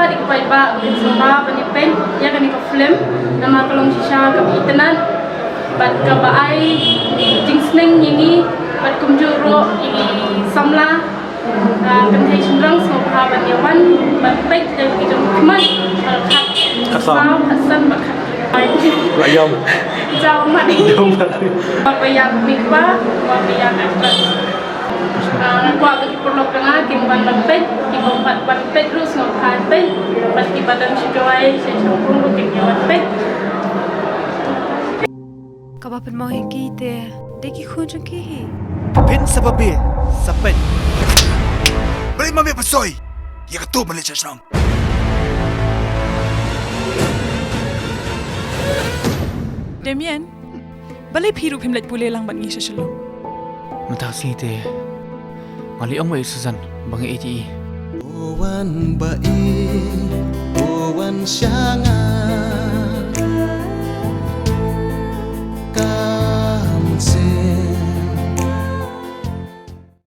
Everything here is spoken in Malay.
di kepai ba ke Samla bani pen ya kan ke Phlim nama kolong sisa ke itenan bat ke baai jingsneng ini bat kumjuro ini Samla kan hai sunrang sopha bani wan bat pek dan kita kemai kat sao hasan bat lại dòng jauh mana apa yang mikba apa yang ekstras kuat bagi perlombaan timban banpet timban banpet terus ngobrol banpet pasti badan si Jowai si Shangpung lu Pynjaw banpet kapan mau hiki te deki khunjung ki Pin sababi sapet balik mami pasoy ya ketu balik sasam Demian, balai phiru phimlet pule lang ban ngi sasalo. Matasi te mali ông ấy suzan bang eti Owan bai owan shanga